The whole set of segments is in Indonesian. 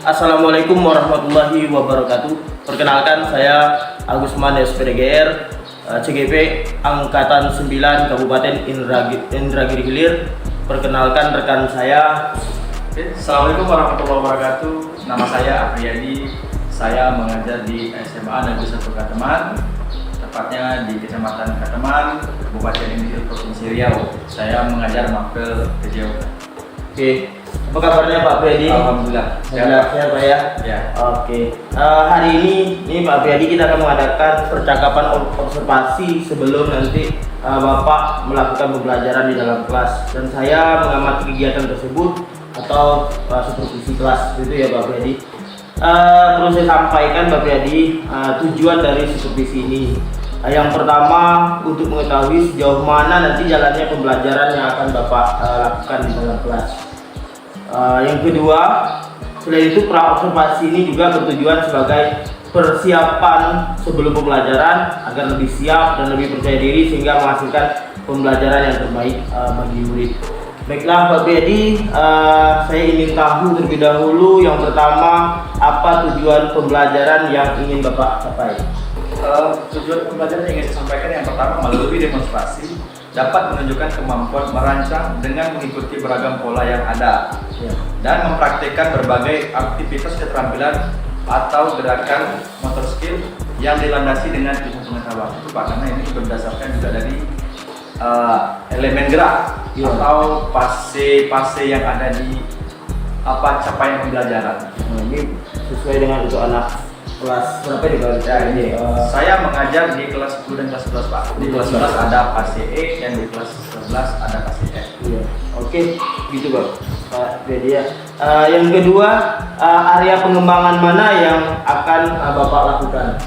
Assalamualaikum warahmatullahi wabarakatuh. Perkenalkan, saya Agusman SPDGR, CGP Angkatan 9 Kabupaten Indragiri Hilir. Perkenalkan rekan saya. Assalamualaikum warahmatullahi wabarakatuh. Nama saya Apriyadi. Saya mengajar di SMA Negeri 1 Kateman, tepatnya di Kecamatan Kateman, Kabupaten Indragiri, Provinsi Riau. Saya mengajar mapel PJOK. Oke, apa kabarnya Pak Apriyadi? Alhamdulillah. Sehat Pak ya? Ya. Oke. Hari ini Pak Apriyadi kita akan mengadakan percakapan observasi sebelum nanti Bapak melakukan pembelajaran di dalam kelas, dan saya mengamati kegiatan tersebut atau supervisi kelas itu ya Pak Apriyadi. Perlu saya sampaikan Pak Apriyadi, tujuan dari supervisi ini. Yang pertama, untuk mengetahui sejauh mana nanti jalannya pembelajaran yang akan Bapak lakukan di dalam kelas. Yang kedua, selain itu pra-observasi ini juga bertujuan sebagai persiapan sebelum pembelajaran agar lebih siap dan lebih percaya diri sehingga menghasilkan pembelajaran yang terbaik bagi murid. Baiklah Pak Apriyadi, saya ingin tahu terlebih dahulu yang pertama, apa tujuan pembelajaran yang ingin Bapak capai? Tujuan pembelajaran yang ingin saya sampaikan yang pertama, melalui demonstrasi dapat menunjukkan kemampuan merancang dengan mengikuti beragam pola yang ada, dan mempraktikkan berbagai aktivitas keterampilan atau gerakan motor skill yang dilandasi dengan ilmu pengetahuan. Itu Pak, karena ini berdasarkan juga dari elemen gerak atau fase yang ada di capaian pembelajaran. Ini sesuai dengan untuk anak kelas berapa di kelas ini? Saya mengajar di kelas 10 dan kelas 11 Pak. Di kelas 11 ada fase E dan di kelas 11 ada fase F. Iya. Oke, gitu Pak Apriyadi. Yang kedua, area pengembangan mana yang akan Bapak lakukan?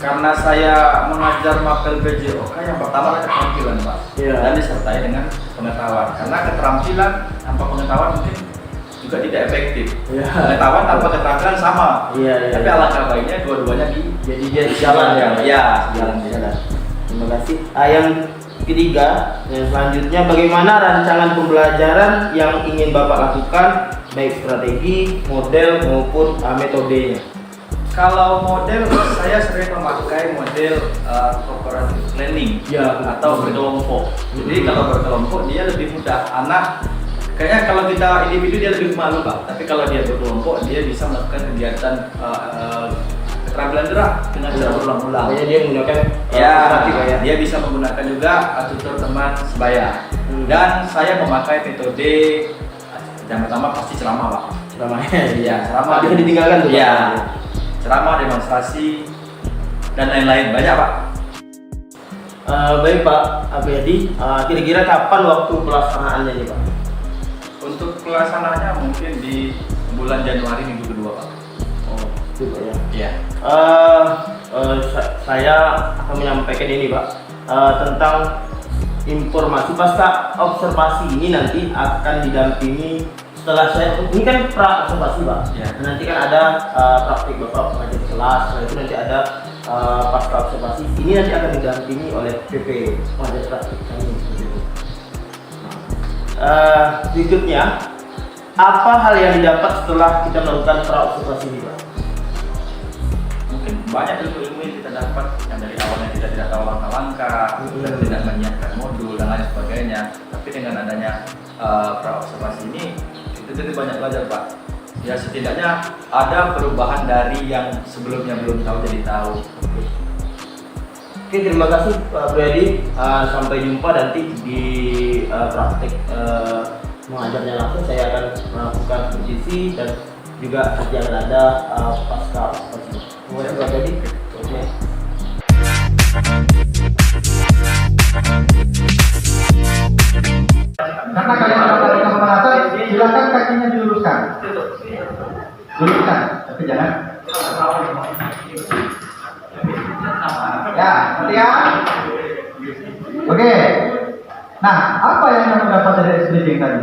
Karena saya mengajar mapel PJOK, yang pertama adalah keterampilan Pak, dan disertai dengan pengetahuan. Karena keterampilan tanpa pengetahuan mungkin juga tidak efektif. Pengetahuan tanpa keterampilan sama. Tapi alangkah baiknya dua-duanya jadi dia jalan ya. Iya, jalan. Terima kasih. Yang ketiga, yang selanjutnya, bagaimana rancangan pembelajaran yang ingin Bapak lakukan, baik strategi, model maupun metodenya? Kalau model, saya sering memakai model cooperative learning atau berkelompok. Jadi kalau berkelompok dia lebih mudah. Anak kayaknya kalau kita individu dia lebih malu Pak, tapi kalau dia berkelompok dia bisa melakukan kegiatan keterampilan gerak dengan cara berulang-ulang. Dia menggunakan dia bisa menggunakan juga tutor teman sebaya. Dan saya memakai metode yang pertama pasti ceramah Pak. Ceramah bisa ditinggalkan tuh. Ceramah, demonstrasi, dan lain-lain, banyak Pak. Baik Pak Apriyadi, kira-kira kapan waktu pelaksanaannya nih Pak? Untuk pelaksanaannya mungkin di bulan Januari minggu kedua Pak. Oh, itu Pak ya. Iya. Saya akan menyampaikan ini Pak, tentang informasi pasca observasi ini nanti akan didampingi. Setelah ini kan pra observasi Pak, nanti kan ada praktik Bapak mengajar di kelas, setelah itu nanti ada pasca observasi. Ini nanti akan didampingi oleh PP pengajar praktik kami. Berikutnya, apa hal yang didapat setelah kita melakukan pra observasi ini Pak? Mungkin banyak ilmu-ilmu yang kita dapat, yang dari awalnya kita tidak tahu langkah-langkah, kita tidak menyiapkan modul dan lain sebagainya. Tapi dengan adanya pra observasi ini, kita jadi banyak belajar Pak. Ya setidaknya ada perubahan dari yang sebelumnya belum tahu jadi tahu. Oke, terima kasih Pak Apriyadi. Sampai jumpa nanti di praktik mengajarnya langsung. Saya akan melakukan supervisi dan juga nanti akan ada pasca observasi. Terima kasih Pak Apriyadi. Karena kalian melakukan pemanasan, silakan kakinya diluruskan. Luruskan, tapi jangan. Ya, nanti ya. Oke. Nah, apa yang kamu dapat dari SDG tadi?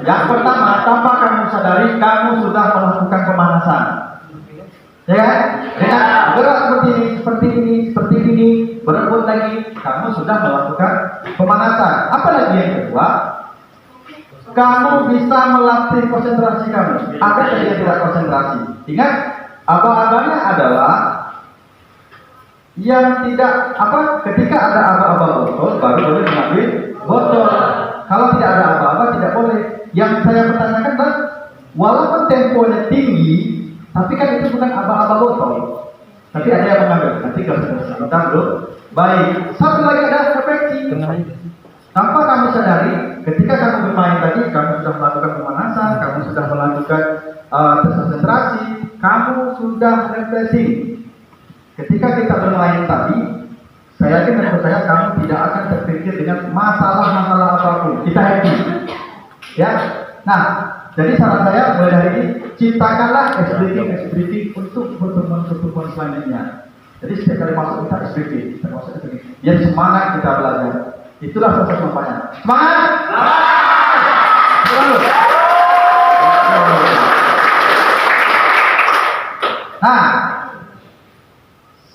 Yang pertama, tanpa kamu sadari, kamu sudah melakukan pemanasan. Ya, dengan gerak seperti ini, berebut lagi, kamu sudah melakukan pemanasan. Apalagi yang kedua, kamu bisa melatih konsentrasi kamu. Ada yang tidak konsentrasi. Ingat, aba-abanya adalah yang tidak ketika ada aba-aba botol baru boleh mengambil botol. Kalau tidak ada aba-aba tidak boleh. Yang saya pertanyakan adalah walaupun temponya tinggi, tapi kan itu bukan aba-aba botol. Tapi ada yang mengambil. Nanti kalau kita belum baik. Satu lagi ada refleksi. Tanpa kamu sadari, ketika kamu bermain tadi, kamu sudah melakukan pemanasan, kamu sudah melakukan konsentrasi, kamu sudah refreshing. Ketika kita bermain tadi, saya yakin dan percaya kamu tidak akan terpikir dengan masalah-masalah apapun. Kita happy. Ya. Nah, jadi saran saya mulai hari ini ciptakanlah SBT untuk pertemuan selanjutnya. Jadi setiap kali masuk kita SBT, kita masuk SBT. Biar semangat kita belajar. Itulah proses kampanye. Semangat! Selalu. Nah,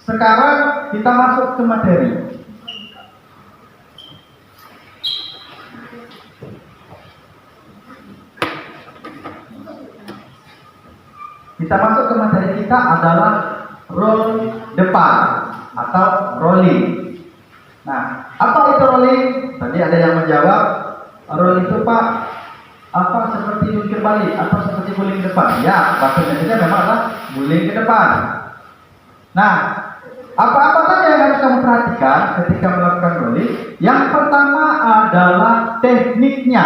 sekarang kita masuk ke materi. Kita masuk ke materi kita adalah roll depan atau rolling. Nah, apa itu rolling? Tadi ada yang menjawab, roll itu Pak, apa seperti guling balik atau seperti guling ke depan? Ya, bahasa Indonesia memang adalah guling ke depan. Nah, apa-apa saja yang harus kamu perhatikan ketika melakukan rolling? Yang pertama adalah tekniknya.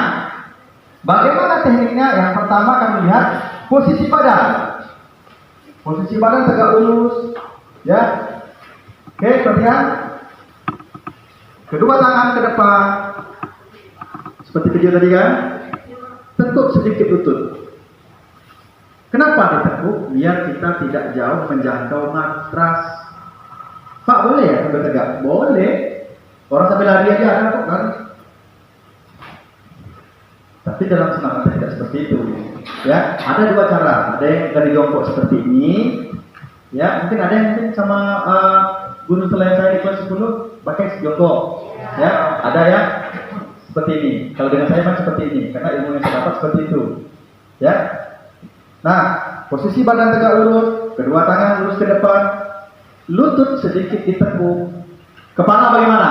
Bagaimana tekniknya? Yang pertama kamu lihat posisi badan. Posisi badan tegak lurus, ya. Oke, perhatian. Kedua tangan ke depan, seperti video tadi kan. Tekuk sedikit lutut. Kenapa ditekuk? Biar kita tidak jauh menjangkau matras. Pak, boleh ya sambil tegak? Boleh. Orang sambil lari aja ada kok kan. Tapi dalam semangat tidak seperti itu. Ya, ada dua cara. Ada yang dari jongkok seperti ini. Ya, mungkin ada yang sama guru selain saya di kelas 10 pakai jongkok. Ya, ada yang seperti ini. Kalau dengan saya kan seperti ini, karena ilmu yang saya dapat seperti itu. Ya. Nah, posisi badan tegak lurus, kedua tangan lurus ke depan, lutut sedikit ditekuk. Kepala bagaimana?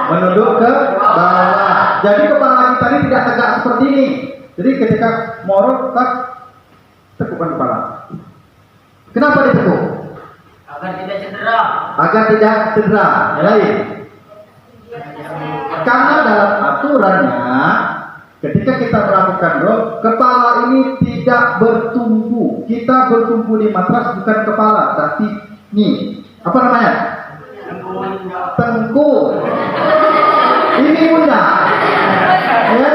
Menunduk ke bawah. Jadi kepala kita ini tidak tegak seperti ini. Jadi ketika morot, tekukkan kepala. Kenapa ditekuk? Agar tidak cedera. Agar tidak cedera. Yang lain. Karena dalam aturannya, ketika kita melakukan roll, kepala ini tidak bertumpu. Kita bertumpu di matras bukan kepala, tapi nih. Apa namanya? Tengkuk. Ini pundak. Ya.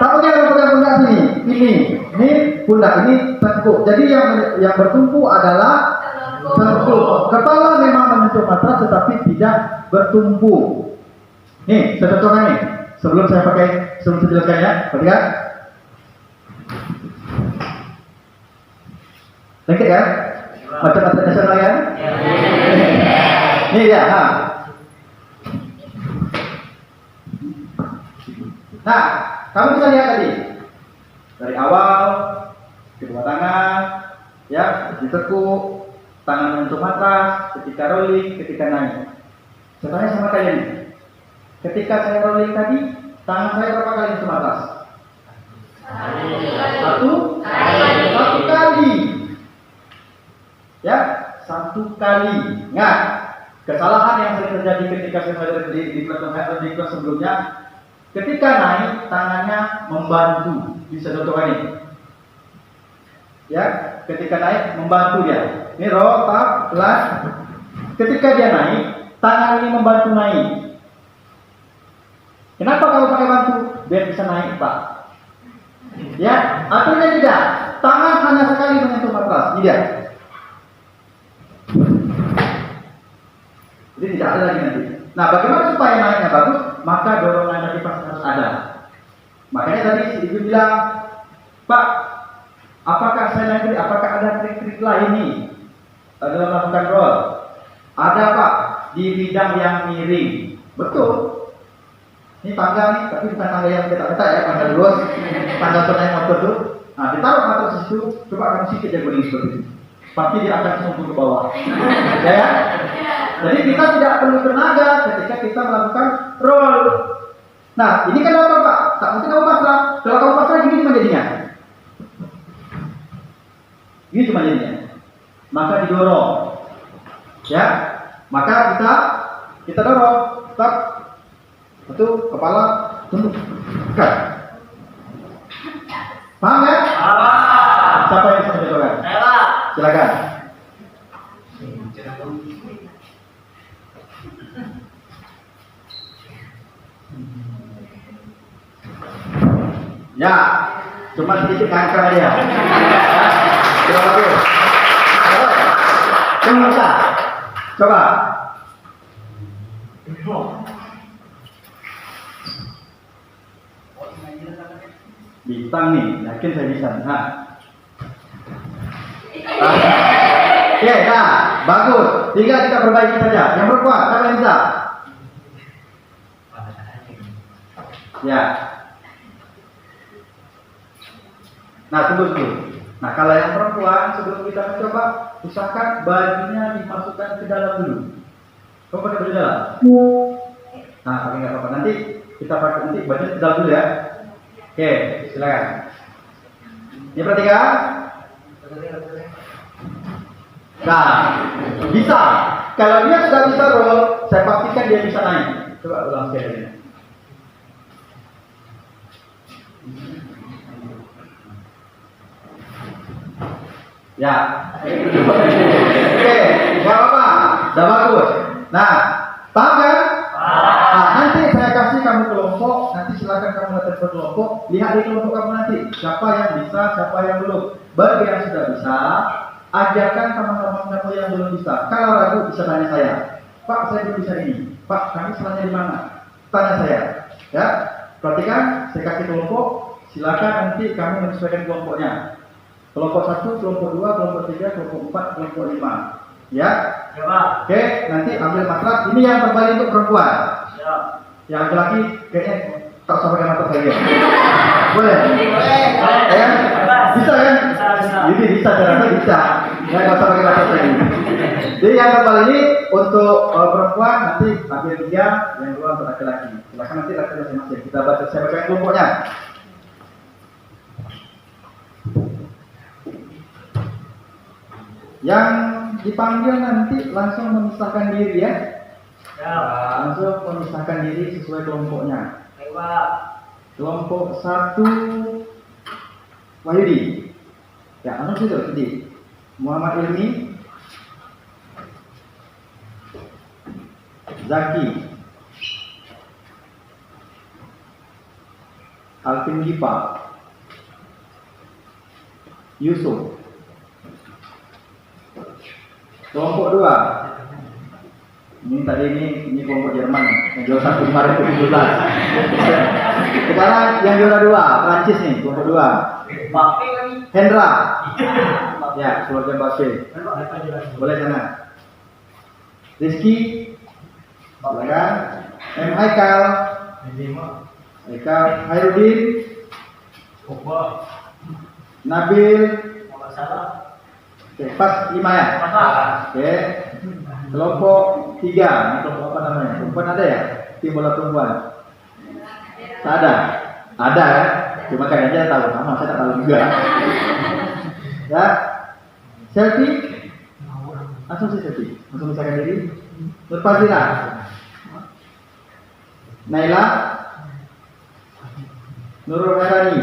Tahu dia yang pundak sini? Ini pundak, ini tengkuk. Jadi yang bertumpu adalah tengkuk. Kepala memang menyentuh matras tetapi tidak bertumpu. Nih, saya contohkan nih. Sebelum saya jelaskan ya. Perhatikan. Lengket kan? Macam atlet nasional kan? Nih dia. Nah, kamu bisa lihat tadi. Dari awal, kedua tangan, ya, ditekuk, tangan menyentuh matras, ketika rolling, ketika naik. Contohnya sama kayak ini. Ketika saya rolling tadi, tangan saya berapa kali menyentuh matras? Satu kali. Ya, satu kali. Ingat, kesalahan yang sering terjadi ketika saya di kelas sebelumnya, ketika naik tangannya membantu. Bisa contohkan ini. Ya, ketika naik membantu dia. Ini roll, tap, pelan. Ketika dia naik, tangan ini membantu naik. Kenapa kalau pakai bantu? Biar bisa naik, Pak. Ya, aturnya tidak. Tangan hanya sekali menyentuh matras. Ini dia. Jadi tidak ada lagi nanti. Nah, bagaimana supaya naiknya bagus? Maka dorongan tadi pasti harus ada. Makanya tadi si Ibu bilang, Pak, apakah saya nanti, apakah ada trik-trik lain nih dalam melakukan roll? Ada Pak, di bidang yang miring. Betul. Ini tangga nih, tapi bukan tangga yang petak-petak ya, tangga luas, tangga naik motor tuh. Nah, ditaruh motor di situ, coba kamu sikit dia guling seperti itu. Pasti dia akan sungguh ke bawah. Ya, ya? Jadi kita tidak perlu tenaga ketika kita melakukan roll. Nah, ini kan apa Pak? Tak mungkin kamu pasrah. Kalau kamu pasrah gini cuma jadinya. Ini cuma jadinya. Maka didorong. Ya, maka kita dorong. Tetap. Itu kepala tunduk. Kan? Paham ya? Paham. Siapa yang bisa menjawab? Saya. Silakan. Ya, cuma sedikit kanker aja. Coba lagi. Coba bisa. Coba. Bintang nih, yakin saya bisa. Nah. Oke, nah, bagus. Tinggal kita perbaiki saja. Yang berkuat, siapa yang bisa? Ya. Nah, tunggu dulu. Nah, kalau yang perempuan sebelum kita mencoba, usahakan bajunya dimasukkan ke dalam dulu. Kau pakai baju dalam? Nah, pakai nggak apa-apa. Nanti kita pakai nanti baju ke dalam dulu ya. Oke, silakan. Ini perhatikan. Nah, bisa. Kalau dia sudah bisa roll, saya pastikan dia bisa naik. Coba ulang sekali lagi. Ya. Oke, nggak apa-apa. Udah bagus. Nah, paham kan? Nah, nanti saya kasih kamu kelompok. Nanti silakan kamu datang ke kelompok. Lihat di kelompok kamu nanti. Siapa yang bisa, siapa yang belum. Bagi yang sudah bisa, ajarkan teman-teman kamu yang belum bisa. Kalau ragu bisa tanya saya. Pak, saya belum bisa ini. Pak, kami salahnya di mana? Tanya saya. Ya. Perhatikan, saya kasih kelompok. Silakan nanti kamu menyesuaikan kelompoknya. Kelompok 1, kelompok 2, kelompok 3, kelompok 4, kelompok 5. Ya? Ya, Pak. Oke, nanti ambil matras. Ini yang terbaik untuk perempuan. Ya. Yang laki-laki kayaknya tak usah pakai matras lagi. Boleh? Boleh. Ya? Bisa kan? Bisa. Ini bisa, caranya bisa. Ya, nggak usah pakai matras lagi. Jadi yang terbaik ini untuk perempuan nanti ambil 3, yang 2 untuk laki-laki. Silakan nanti laki-laki masing-masing. Kita baca, saya bacakan kelompoknya. Yang dipanggil nanti langsung memisahkan diri ya. Ya. Langsung memisahkan diri sesuai kelompoknya. Baik, Pak. Kelompok 1 Wahyudi. Ya, langsung situ sedih. Muhammad Ilmi, Zaki, Alvin Gipa, Yusuf. Kelompok 2. Ini tadi ini kelompok Jerman yang juara 1 kemarin ke 17. Sekarang yang juara 2 Prancis nih, kelompok 2. Pakai lagi. Hendra. Ya, keluarga Bape. Boleh sana. Rizky. Silakan. M. Haikal. Haikal. Hairudin. Nabil. Salah. Oke, pas 5 ya. Oke. Kelompok 3. Ini kelompok apa namanya? Perempuan ada ya? Tim bola perempuan. Tak ada. Ada ya. Cuma kayaknya tahu nama, saya tak tahu juga. Ya. Selfie. Langsung sih selfie. Langsung misalkan diri. Nurfazila. Naila. Nurul Herani.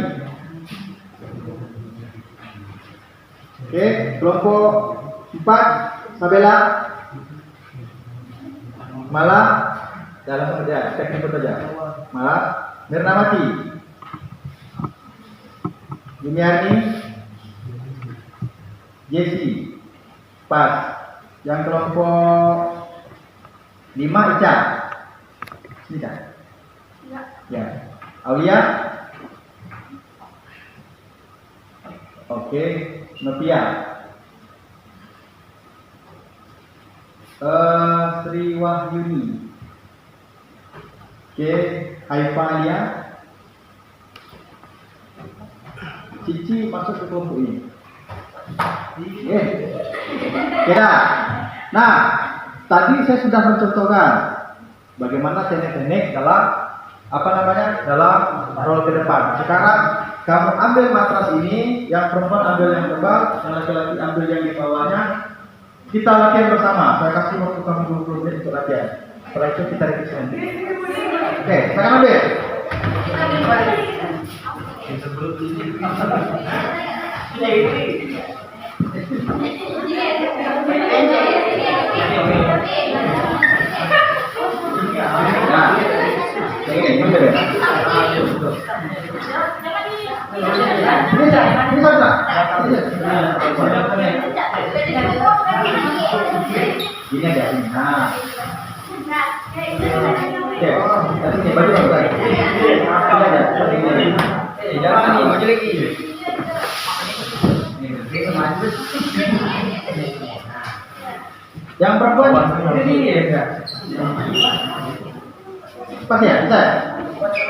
Oke, kelompok 4 Sabela. Malah dalam saja, cek ikut saja. Malah Mirnamati. Jumiani. Jesse. Pas. Yang kelompok 5 Ica. Sini kan? Ya. Aulia. Oke, Novia. Sri Wahyuni. Oke, Haifalia. Cici masuk ke kelompok ini. Oke. Kira. Nah, tadi saya sudah mencontohkan bagaimana teknik-teknik dalam role ke depan. Sekarang kamu ambil matras ini, yang perempuan ambil yang tebal, yang laki-laki ambil yang di bawahnya. Kita latihan bersama. Saya kasih waktu kamu 20 menit untuk latihan. Setelah itu kita revisi nanti. Oke, sekarang ambil. Nah, ini bener ya. Ini sama. Ini ada ini. Nah. Oke, nanti ini baju apa lagi? Ini ada. Jangan ini baju lagi. Yang perempuan ini ya. Pas ya, bisa. Oke.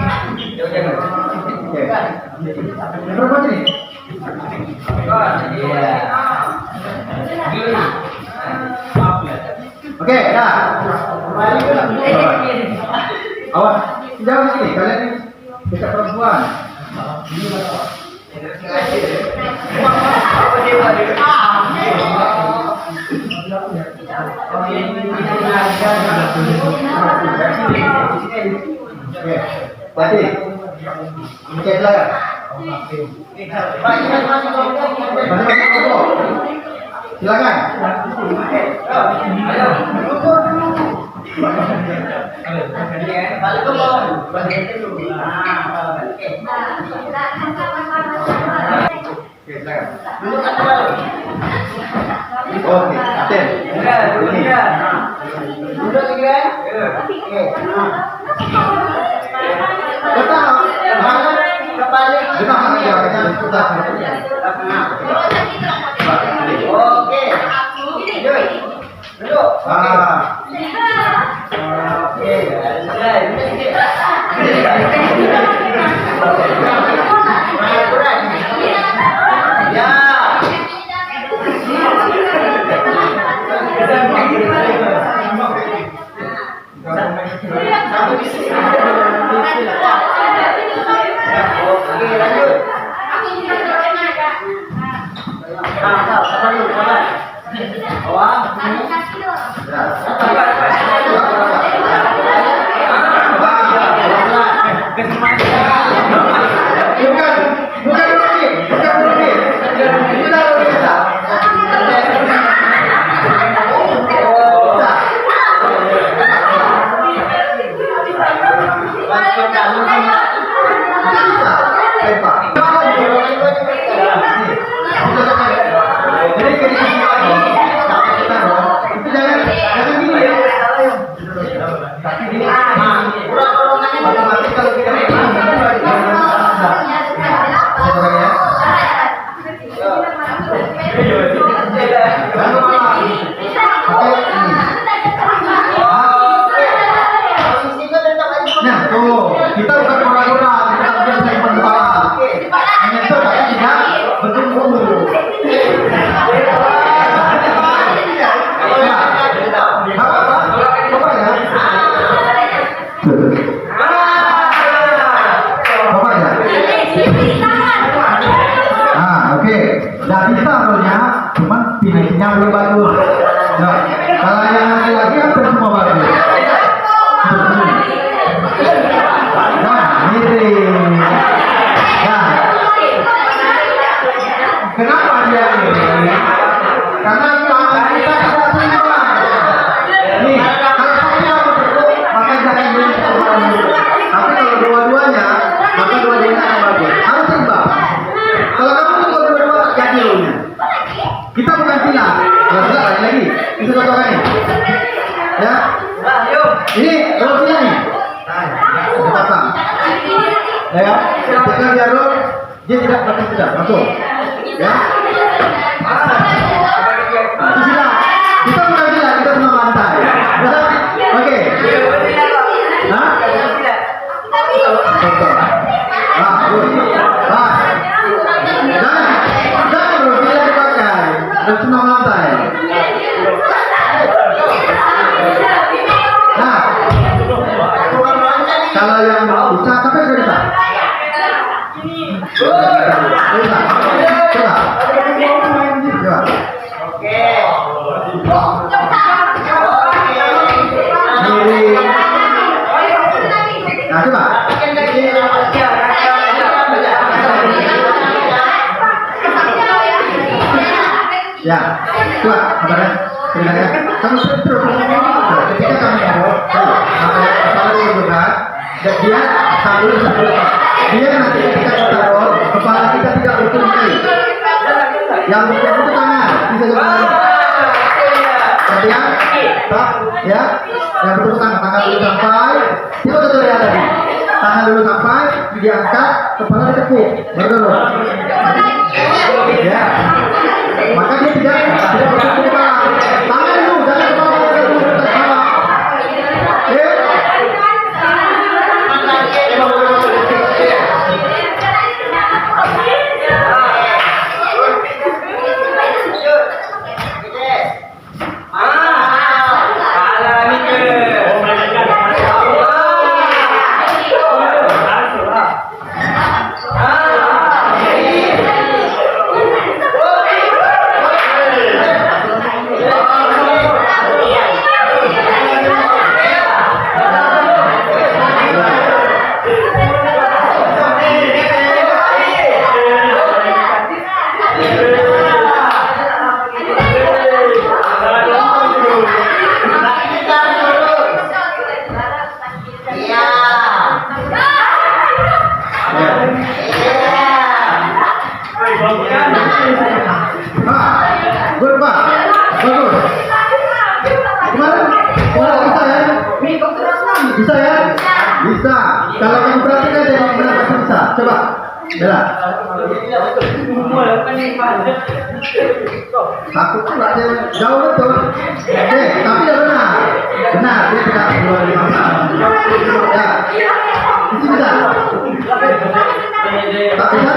Yang perempuan ini. Oke, dah. Awas, jauh sini. Kalian dekat perempuan. Oke, tadi cek lah. Silakan. Oke, aten. Belum bagus. Nah, kalau yang laki-laki hampir semua bagus. Nah, miring. Nah, kenapa dia miring? Karena tangan kita tidak seimbang. Nih, kalau satunya berbentuk, maka jangan miring semuanya. Tapi kalau dua-duanya, maka dua-duanya akan bagus. Harus seimbang. Kalau kamu kalau dua-dua terjadi loh. Kita bukan silang. Kalau silang lagi. Itu contohnya nih. Ya. Ini rotnya nih. Pasang. Ya. Ketika dia roll, dia tidak pakai pedang. Masuk. Ya. Itu silang. Kita bukan silang. Kita cuma bantai. Oke. Hah? contoh. Bagus. Pas. Jangan bro, tidak dipakai. Dan senang lantai. Nah, kalau yang bisa, tapi nggak bisa. Bisa. Coba. Coba. Kiri. Nah, coba. Ya, coba kabarnya. Sebenarnya kamu terus. Ketika kamu mau, sampai kepala dulu berat, dan dia sambil dia nanti ketika kita taruh, kepala kita tidak utuh sekali. Yang utuh itu tangan, bisa jadi. Kemudian, tak, ya, yang betul tangan dulu sampai, coba betul ya tadi. Tangan dulu sampai, diangkat, kepala ditekuk, baru dulu. Ya, maka dia tidak bertukuk kepala. Tangan dulu, jangan kepala dulu, kepala. Ya. Bisa ya? Bisa. Kalau kamu perhatikan dia benar pasti bisa. Coba. Bella. Takut pula dia jauh betul. Oke, tapi dia benar. Benar, dia tidak keluar dari masa. Ya. Ini bisa. Tak bisa?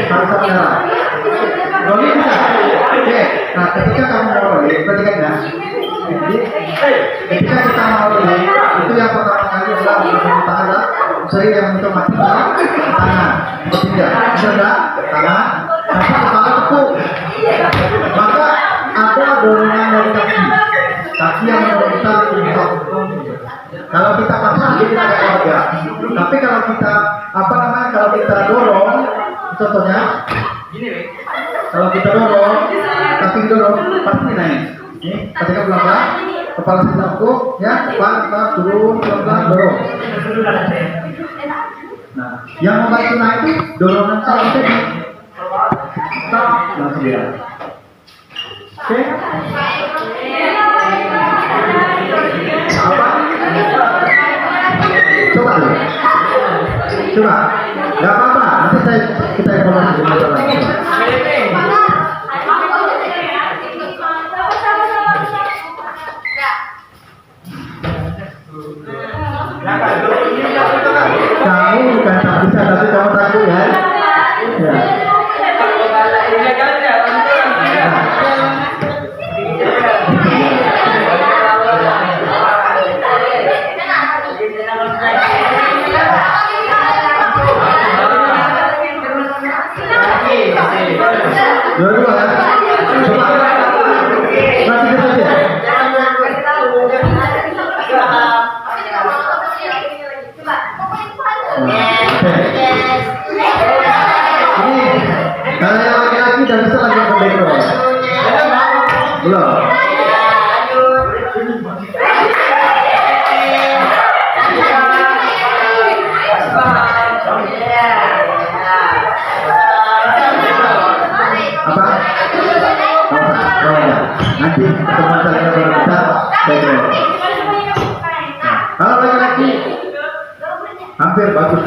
Harus benar. Rolling bisa. Oke. Nah, ketika kamu mau rolling, perhatikan ya. Jadi, ketika kita mau rolling, itu yang pertama kali adalah kita ada sering yang otomatis tangan, ketiga, kedua tangan, nanti kepala tekuk. Maka ada dorongan dari kaki yang mendorong kita untuk. Kalau kita pasang dia tidak akan bergerak. Tapi kalau kita kalau kita dorong, contohnya, kalau kita dorong, kaki dorong pasti naik. Ini ketika pelan-pelan, kepala kita tekuk, ya, kita turun pelan-pelan dorong. Nah, yang membantu naik itu dorongan salah tadi. Langsung dia. Oke. Apa? Coba dulu. Coba. Gak apa-apa. Nanti kita evaluasi masalah. Kamu bukan tak bisa, tapi kamu takut ya? Ya. Dua-dua ya? Coba. Masih bisa ya? Ini kalau yang laki-laki dan bisa lagi berdekor. Belum. Apa? Nanti teman saya baru bisa dekor. Kalau laki-laki hampir bagus.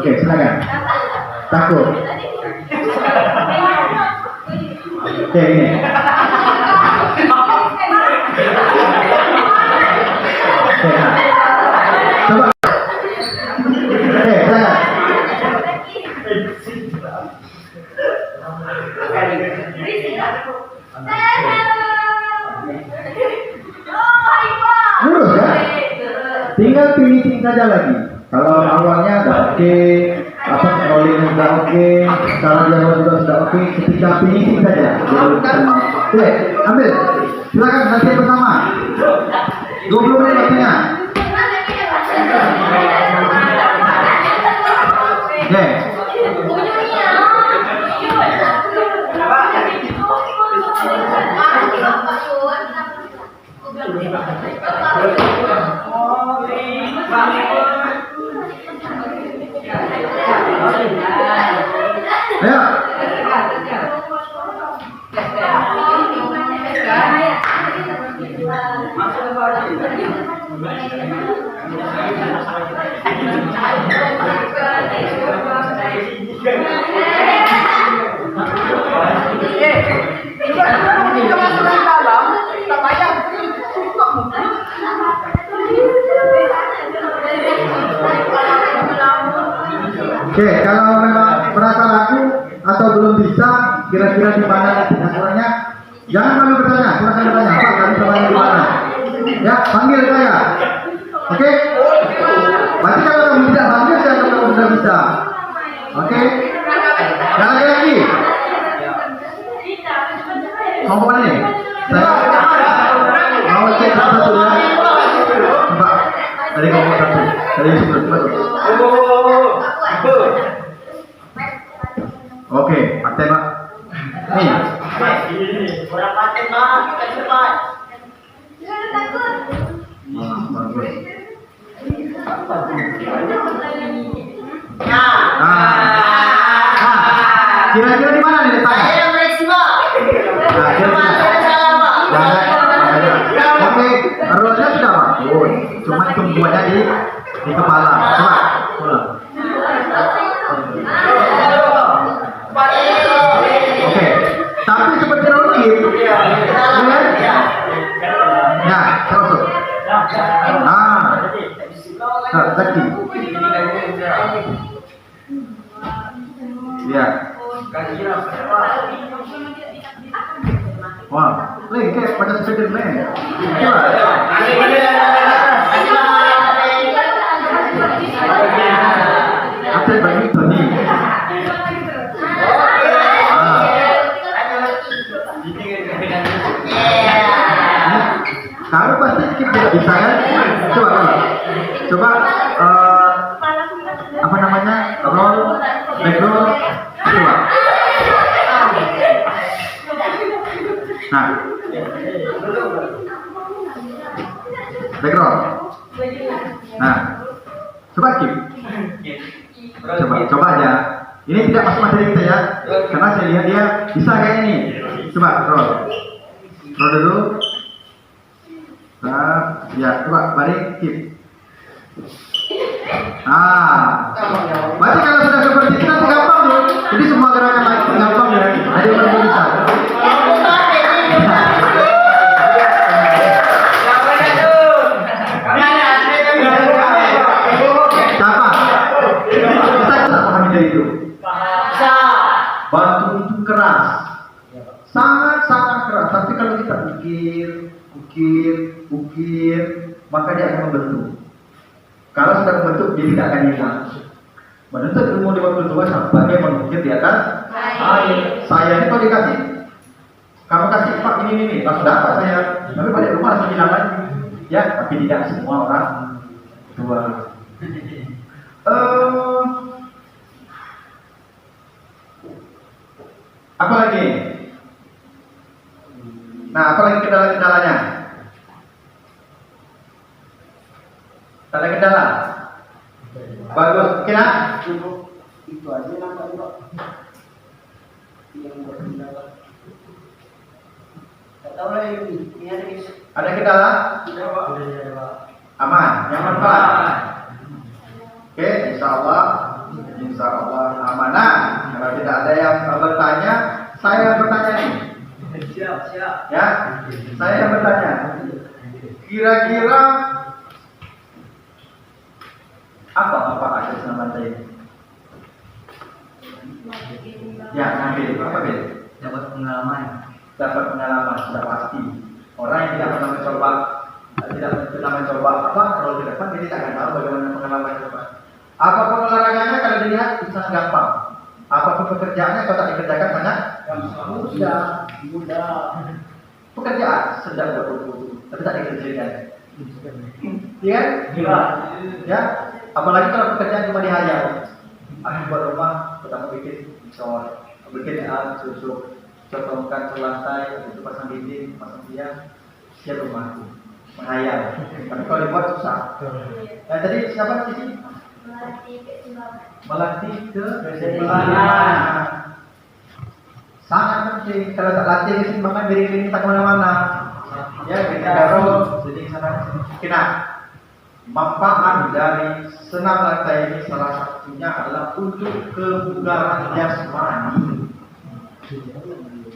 Oke, silakan. Takut. Oke, ini. Oke, nah. Coba. Oke, silakan. Lurus ya? Tinggal finishing saja lagi. Kalau awalnya udah oke, apa scrollingnya sudah oke, cara jawab juga sudah oke, ketika finishing saja. Oke, ambil. Silakan nanti bersama. 20 menit waktunya. Oke. Ayo. Oke, kalau memang merasa ragu atau belum bisa, kira-kira di mana aturannya, jangan kami bertanya, silakan bertanya, Pak, kami bertanya di mana? Ya, panggil saya. Oke? Berarti kalau kamu tidak panggil, saya akan kamu sudah bisa. Oke? Jangan lagi. Mau kemana nih? Saya mau cek satu ya. Coba, dari ngomong satu, dari sebelum masuk. Oke, paten Pak. Nih. Kurang paten Pak, kita cepat. Bagus. Kira-kira di mana nih letaknya? Saya yang bereksi Pak. Nah, kira-kira. Jangan. Oke, rollnya sudah bagus. Cuma tumbuhannya di kepala. Coba, ulang. Oke, tapi seperti rollkit, ya? Ya, terus. Zaki. Ya. Wah, kayak pada Spiderman. Apa bagi Tony? Kamu pasti skip tidak bisa kan? Coba apa namanya, roll, back roll, coba. Nah, back roll. Nah, coba skip. Coba aja. Ini tidak masuk materi kita ya, karena saya lihat dia bisa kayak ini. Coba roll dulu. Nah, ya coba balik skip. Berarti kalau sudah seperti itu nanti gampang tuh. Jadi semua gerakan lagi gampang ya. Ada yang bisa. Siapa? Kita pahami dari itu. Batu itu keras, sangat keras. Tapi kalau kita ukir, maka dia akan membentuk. Kalau sudah membentuk, dia tidak akan hilang. Menuntut ilmu di waktu tua sebagai mengukir di atas air. Saya itu dikasih, kamu kasih Pak ini, langsung dapat saya. Tapi balik rumah langsung hilang lagi. Ya, tapi tidak semua orang tua. Apa lagi? Nah, apa lagi kendala-kendalanya? Ada kendala? Bagus, kira? Itu aja namanya Pak. Yang berkendala. Tak tahu lah ini ada di. Ada kendala? Tidak Pak. Tidak ada Pak. Aman, nyaman Pak. Oke, insya Allah Ya, saya bertanya, kira-kira apa atas nama saya? Ya, ambil apa ambil? Dapat pengalaman. Dapat pengalaman sudah pasti. Orang yang tidak pernah mencoba, apa kalau ke depan dia tidak akan tahu bagaimana pengalaman ke depan. Apapun olahraganya kalau dilihat itu sangat gampang. Apapun pekerjaannya kalau tak dikerjakan sangat mudah. Pekerjaan sedang berkumpul, tapi tak dikerjakan. Iya? Ya. Apalagi kalau pekerjaan cuma dihayal. Aku buat rumah, pertama bikin shower, bikin susuk, cotongkan ke lantai, itu pasang dinding, pasang tiang, siap rumahku. Menghayal. Tapi kalau dibuat susah. Nah, tadi siapa di sini? Melatih keseimbangan. Sangat penting. Kalau tak latih keseimbangan, diri tak kemana-mana. Ya, kita garong, jadi sana. Kena. Manfaat dari senam lantai ini salah satunya adalah untuk kebugaran jasmani.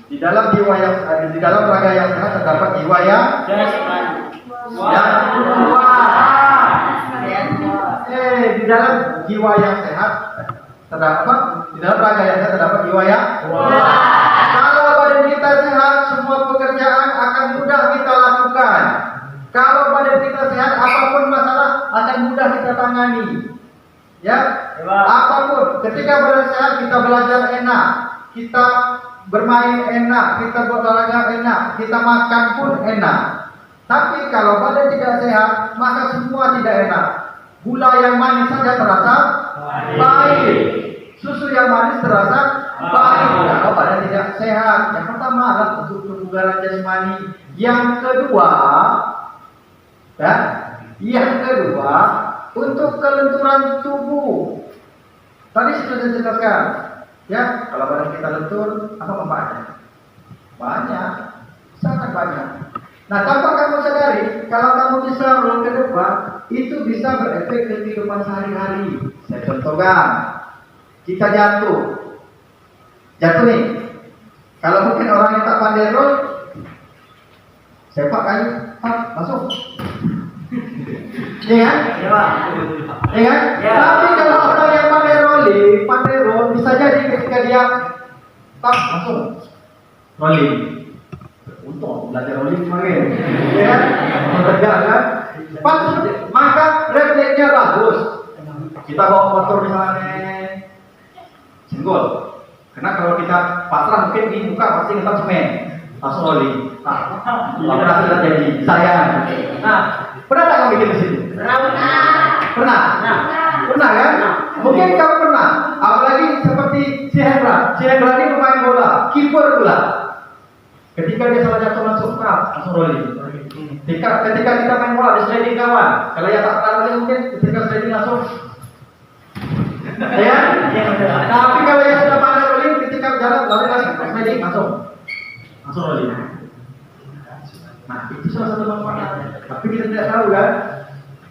Di dalam raga yang sehat terdapat jiwa yang kuat. Di dalam jiwa yang sehat terdapat jiwa yang kuat. Kalau badan kita sehat, semua pekerjaan akan mudah kita lakukan. Kalau badan kita sehat, apapun masalah akan mudah kita tangani. Ya, apapun. Ketika badan sehat, kita belajar enak, kita bermain enak, kita berolahraga enak, kita makan pun enak. Tapi kalau badan tidak sehat, maka semua tidak enak. Gula yang manis saja terasa pahit. Susu yang manis terasa pahit. Kalau badan tidak sehat, yang pertama adalah untuk kebugaran jasmani. Yang kedua, untuk kelenturan tubuh. Tadi sudah saya jelaskan. Ya, kalau badan kita lentur, apa manfaatnya? Banyak, sangat banyak. Nah, tanpa kamu sadari, kalau kamu bisa roll ke depan, itu bisa berefek ke kehidupan sehari-hari. Saya contohkan, kita jatuh nih. Kalau mungkin orang yang tak pandai roll, sepak kayu, masuk. Iya kan? Iya kan? Tapi kalau orang yang pandai roll, bisa jadi ketika dia langsung rolling. Untung belajar rolling kemarin. Ya kan? Kan? Maka refleksnya bagus. Kita bawa motor misalnya senggol. Karena kalau kita pasrah mungkin di muka pasti kita semen. Langsung rolling. Pernah sudah jadi sayang. Nah, pernah tak kamu bikin di sini? Pernah kan? Mungkin kamu pernah. Apalagi seperti si Hendra ini pemain bola, kiper pula. Ketika dia salah jatuh langsung rolling. Ketika kita main bola, dia sliding kawan. Kalau yang tak tahu mungkin ketika sliding langsung. Ya? Tapi kalau yang sudah pandai rolling, ketika jalan lari lagi sliding langsung rolling. Nah, itu salah satu manfaat. Tapi kita tidak tahu kan?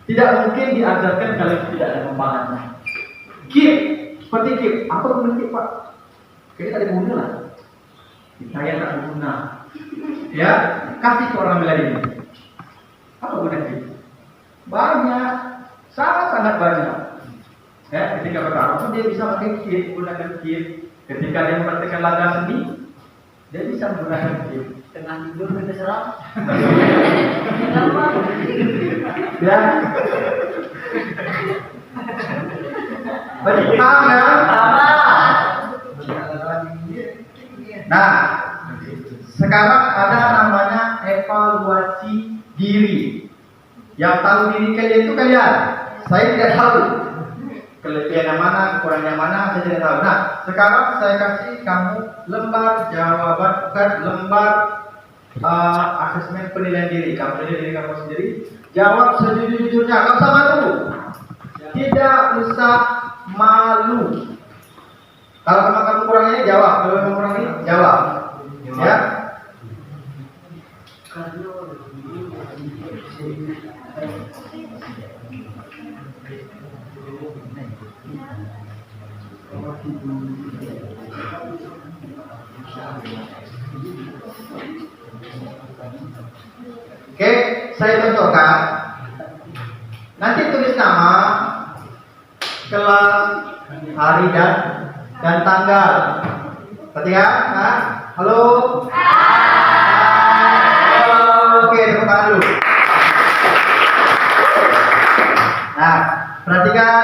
Tidak mungkin diajarkan kalau tidak ada manfaatnya. Seperti kip. Apa guna kip, Pak? Kayaknya tak ada guna lah. Saya tak guna. Ya, kasih ke orang lain. Apa guna kip? Banyak, sangat banyak. Ya, ketika bertarung dia bisa pakai kip, gunakan kip. Ketika dia mempraktikkan laga seni, dia bisa menggunakan kip. Tengah tidur kita serap. Ya. Betul kan? Nah, sekarang ada namanya evaluasi diri. Yang tahu diri kalian itu kalian. Saya tidak tahu. Kelebihan yang mana, kekurangan yang mana, saya tidak tahu. Nah, sekarang saya kasih kamu lembar jawaban, bukan lembar asesmen penilaian diri. Kamu nilai diri kamu sendiri. Jawab sejujur-jujurnya, nggak usah malu. Tidak usah malu. Kalau memang kamu kurang ini jawab, kalau memang kurang ini jawab. Ya. Oke, saya contohkan. Nanti tulis nama, kelas, hari dan tanggal. Perhatikan, nah, halo. Oke, tepuk tangan dulu. Nah, perhatikan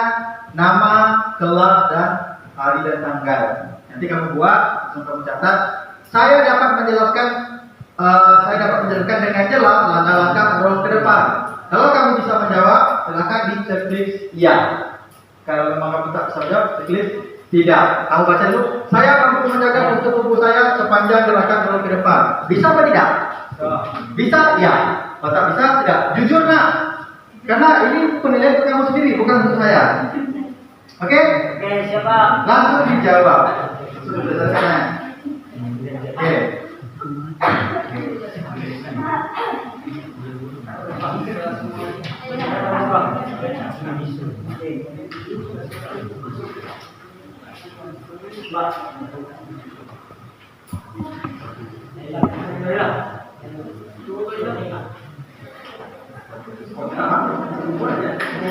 nama, kelas, dan hari dan tanggal. Nanti kamu buat, langsung kamu catat. Saya dapat menjelaskan dengan jelas langkah-langkah roll ke depan. Kalau kamu bisa menjawab, silakan di checklist iya. Kalau memang kamu tak bisa jawab, checklist tidak. Kamu baca dulu. Saya mampu menjaga postur tubuh saya sepanjang gerakan roll ke depan. Bisa apa tidak? Bisa? Ya. Kalau tak bisa, tidak. Jujur nak. Karena ini penilaian untuk kamu sendiri, bukan untuk saya. Oke? Oke, siapa? Langsung dijawab. Sudah selesai. Oke.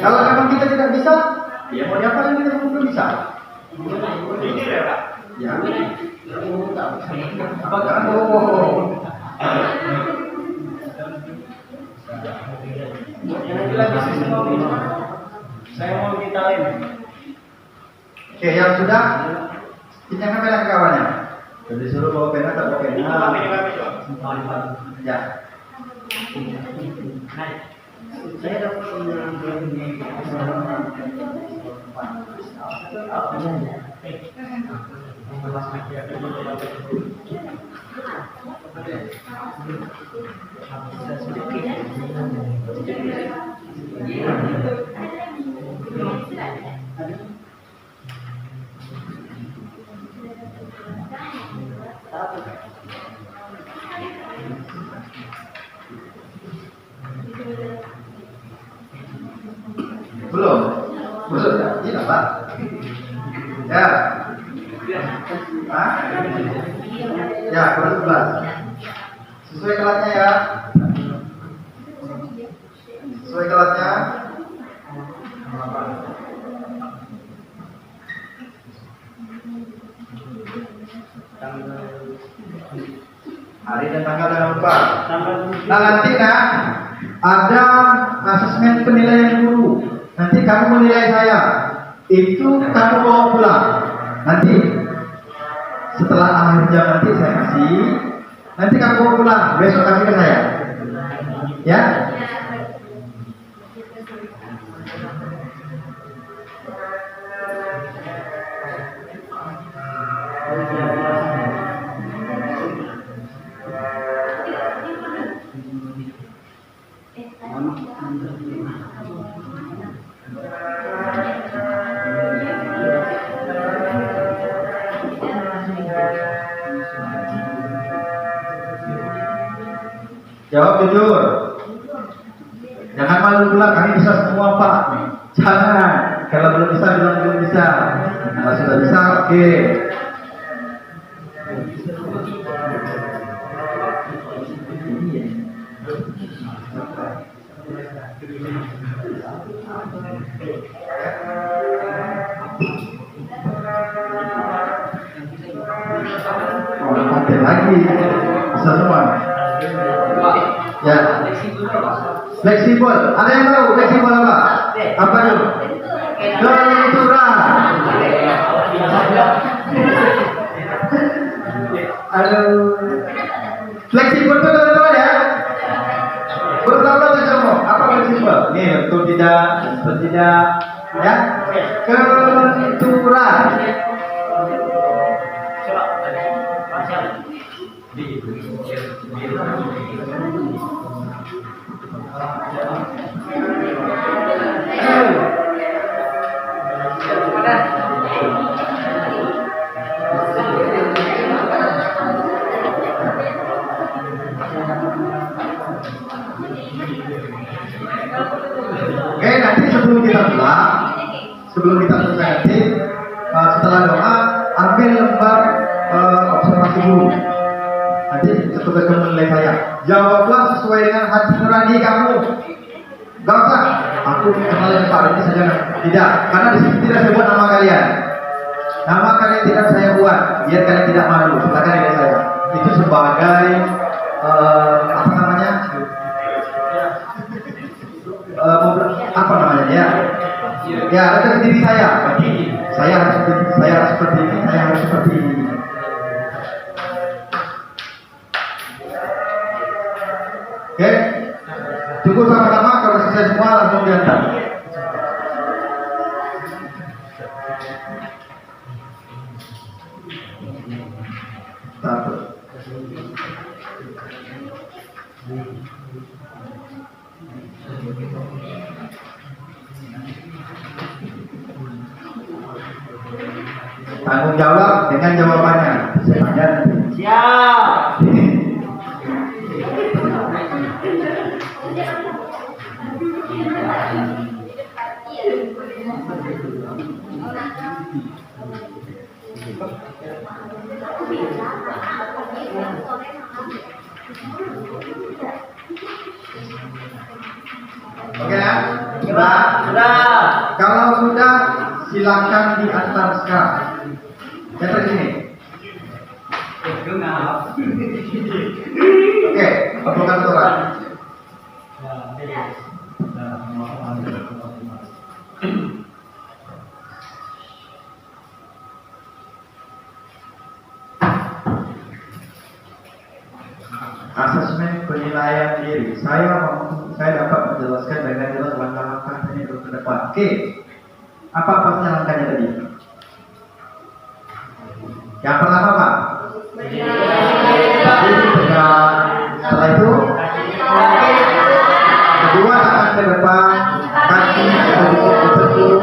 Kalau memang kita tidak bisa, ya mau diapain kita belum bisa. Ya. Apakah Saya mau ditalin. Oke, yang sudah pinjamkan pena ke kawannya. Jadi suruh bawa pena tak bawa pena. Ya. Saya dapat Belum ya? Tidak Pak. Ya. Hah? Ya, kurang 11. Sesuai kelasnya ya. Sesuai kelasnya. Hari dan tanggal jangan lupa. Nah nanti nak ada asesmen penilaian guru. Nanti kamu menilai saya. Itu kamu bawa pulang. Nanti setelah akhir jam nanti saya kasih. Nanti kamu bawa pulang. Besok kasih ke saya. Ya. Jawab jujur. Jangan malu pula, kami bisa semua Pak. Jangan. Kalau belum bisa bilang belum bisa. Kalau sudah bisa, oke. Orang konten lagi. Bisa semua. Ya. Fleksibel. Ada yang tahu fleksibel apa? Apa itu? Kelenturan. Aduh. Fleksibel itu teman-teman ya. Bertahu semua. Apa fleksibel? Nih, betul tidak? Betul tidak? Ya. Kelenturan. Oke, nanti sebelum kita pulang, sebelum kita selesai nanti, setelah doa, ambil lembar observasi guru. Nanti petugas akan menilai saya. Jawablah sesuai dengan hati nurani kamu. Gak usah. Aku kenal yang Pak ini saja. Tidak, karena di sini tidak saya buat nama kalian. Nama kalian tidak saya buat, biar kalian tidak malu. Silakan nilai saya. Itu sebagai apa namanya? Apa namanya ya? Ya, ada diri saya. Berarti saya harus seperti ini, saya harus seperti ini. Oke, tunggu sama-sama. Kalau selesai semua langsung diantar. Satu. Tanggung jawab dengan jawabannya. Saya tanya nanti. Siap. Oke ya? Sudah. Kalau sudah, silakan diantar sekarang. Datang sini. Oke, lakukan surat. Asesmen penilaian diri. Saya dapat menjelaskan dengan jelas langkah-langkah ini ke depan. Oke, apa langkahnya tadi? Yang pertama Pak. Setelah itu, kedua tangan ke depan, kaki berbentuk.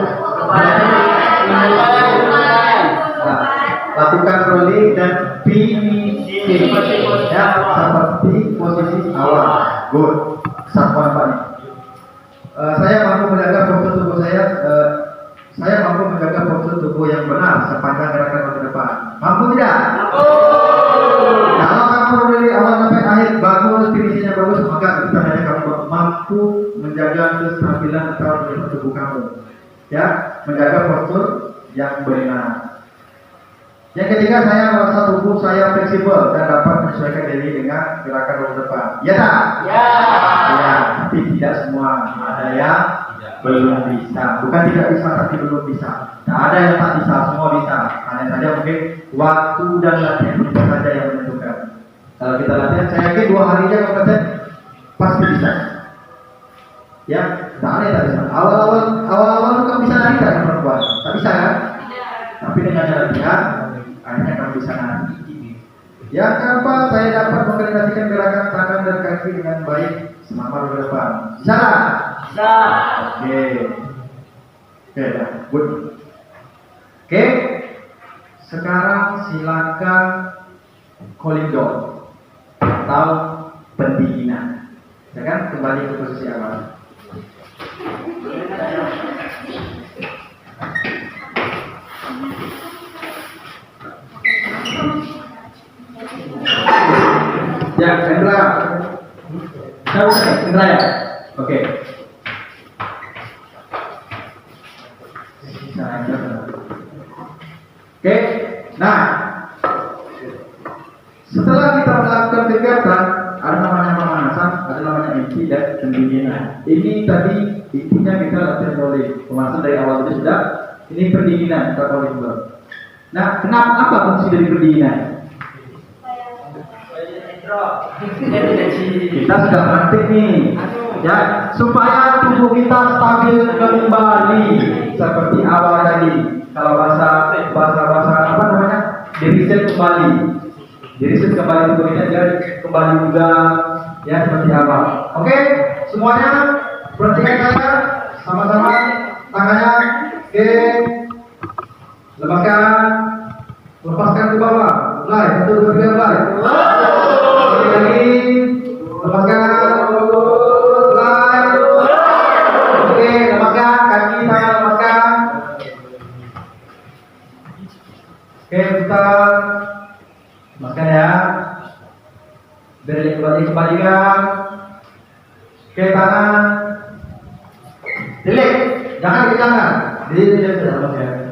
Lakukan rolling dan finishing ya, seperti posisi awal. Good. Sama Pak. Saya mampu menjaga postur tubuh saya mampu menjaga postur tubuh yang benar sepanjang gerakan ke depan. Mampu tidak? Kalau kamu dari awal sampai akhir bagus, finishnya bagus, maka kita hanya kamu mampu menjaga kestabilan antara tubuh kamu. Ya, menjaga postur yang benar. Yang ketiga, saya merasa tubuh saya fleksibel dan dapat menyesuaikan diri dengan gerakan roda depan. Ya tak? Ya. Ya, tapi tidak semua. Ada yang belum bisa. Bukan tidak bisa, tapi belum bisa. Nah, ada yang tak bisa, semua bisa. Hanya saja mungkin waktu dan latihan kita saja yang menentukan. Kalau kita latihan, saya yakin 2 hari aja kompeten, pasti bisa. Ya, tak ada yang tak bisa. Awal-awal kan bisa nari tak perempuan? Tak bisa kan? Tapi dengan latihan, akhirnya kamu bisa nari. Yang keempat, saya dapat mengkoordinasikan gerakan tangan dan kaki dengan baik selama roda depan. Bisa tak? Bisa. Oke. Oke, dah. Good. Oke. Sekarang silakan calling down atau pendinginan. Ya kan? Kembali ke posisi awal. Ya, Hendra. Hendra ya? Oke. Oke. Nah, setelah kita melakukan kegiatan, ada namanya pemanasan, ada namanya inti dan pendinginan. Ini tadi intinya kita latihan rolling. Pemanasan dari awal itu sudah. Ini pendinginan kita rolling dulu. Nah, kenapa apa fungsi dari pendinginan? Kita sudah praktik nih, ya, supaya tubuh kita stabil kembali seperti awal tadi. Kalau bahasa apa namanya, diriset kembali tubuh kita jadi kembali juga, ya seperti awal. Oke, semuanya perhatikan saya sama-sama tangannya. Oke, lepaskan ke bawah. Mulai 1, 2, 3 mulai. Lagi, lepaskan, mulai. Oke, lepaskan kaki, tangan lepaskan. Oke, putar, lepaskan ya. Kembalikan. Oke, tangan. Dilek. Jangan ke tangan. Dilek ya.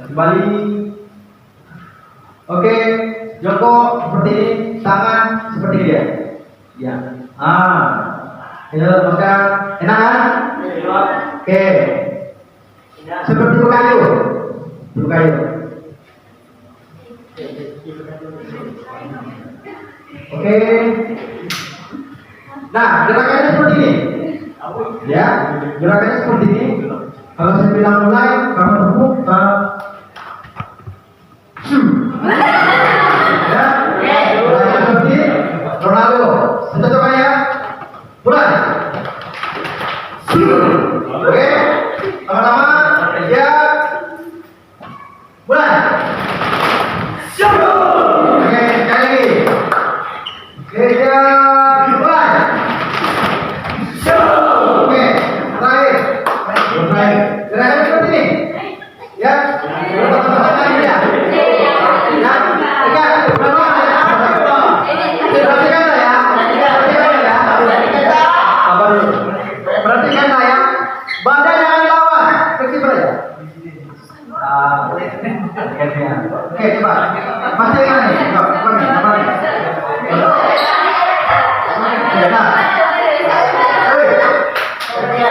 Kembali. Oke, jongkok seperti ini, tangan seperti dia. Ya. Ayo, makan. Enak kan? Oke. Seperti berkayu. Berkayu. Oke. Nah, gerakannya seperti ini. Ya, gerakannya seperti ini. Kalau saya bilang mulai, kamu tepuk. Ya, mulai seperti Ronaldo. Kita coba ya. Mulai. Oke, sama-sama. Ya. Mulai. Oke, sekali lagi. Oke, ya. Mulai. Oke, terakhir. Terakhir. Gerakan seperti ini. Ya. Bersama-sama ya. Ya. Ingat, bersama ya. Perhatikanlah ya. Perhatikanlah ya. Apa dulu? Perhatikanlah ya. Badan jangan dilawan. Fleksibel ya. Oke, coba. Masih ingat nih. Coba nih. Ya, nah.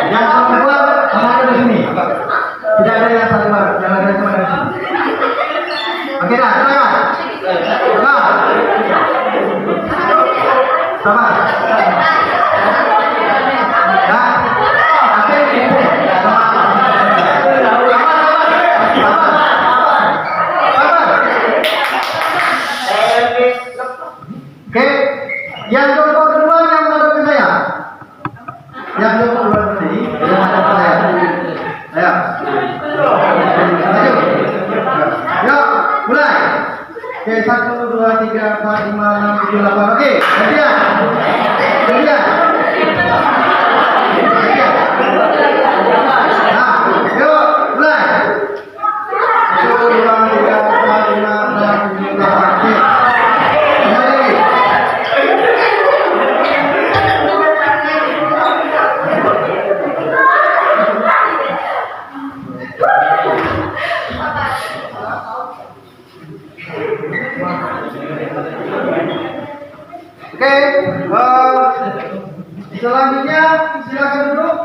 Yang saling keluar sama di sini. Tidak ada yang saling keluar. Yang ada cuma dari sini. Oke, dah. Silakan. Nah. Sama. Nah. Oke. Oke, yang jongkok kedua yang menghadap ke saya. Yang jongkok kedua ini yang menghadap ke saya. Ayo. Maju. Yuk, mulai. Oke, 1, 2, 3, 4, 5, 6, 7, 8. Oke, gantian. Gantian. Nah, yuk, mulai. 1, 2, 3, 4, 5, 6, 7, 8. Oke. Kembali. Oke, selanjutnya silakan duduk.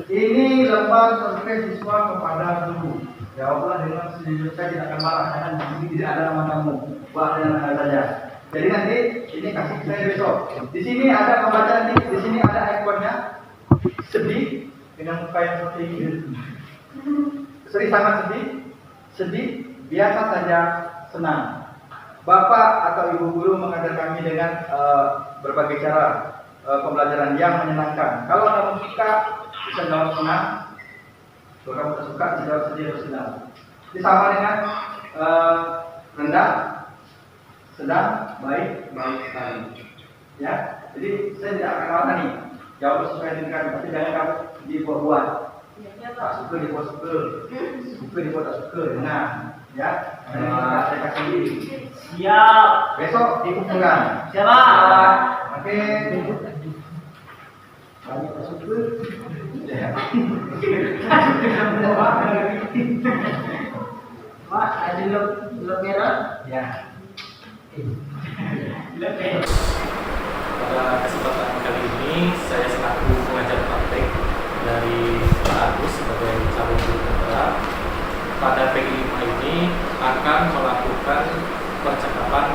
Ini lembar survei siswa kepada guru. Jawablah dengan sejujurnya, saya tidak akan marah karena di sini tidak ada nama kamu. Buat dengan nama saja. Jadi nanti ini kasih saya besok. Di sini ada pembaca nanti, di sini ada ikonnya sedih dengan muka yang seperti ini. Seri sangat sedih, biasa saja, senang. Bapak atau ibu guru mengajar kami dengan berbagai cara pembelajaran yang menyenangkan. Kalau kamu suka, bisa jawab senang. Kalau kamu tak suka, bisa jawab sedih atau senang. Ini sama dengan rendah, sedang, baik sekali. Ya, jadi saya tidak akan katakan nih jawab sesuai dengan, tapi jangan kamu dibuat-buat. Tak suka dibuat suka dibuat tak suka. Nah, ya, saya kasih. Siap. Besok dikumpulkan. Siapa? Oke. Banyak tak suka. Ya. Pak, ada lo merah? Ya. Pada kesempatan kali ini saya selaku pengajar praktek dari Pak Agus sebagai calon guru putra pada PGI 5 ini akan melakukan percakapan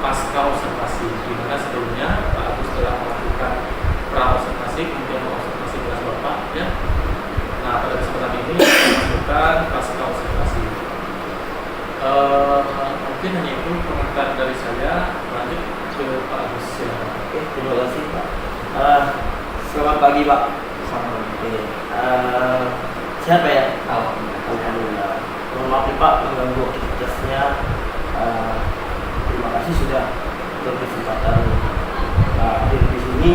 pasca observasi, di mana sebelumnya Pak Agus telah melakukan pra observasi, kemudian observasi kelas Bapak ya. Nah, pada kesempatan ini melakukan pasca observasi. Mungkin hanya itu komentar dari saya. Lanjut ke Pak Agus. Oke, terima kasih Pak. Selamat pagi Pak. Selamat pagi. Siapa ya? Alhamdulillah. Mohon maaf Pak mengganggu aktivitasnya. Terima kasih sudah berkesempatan hadir di sini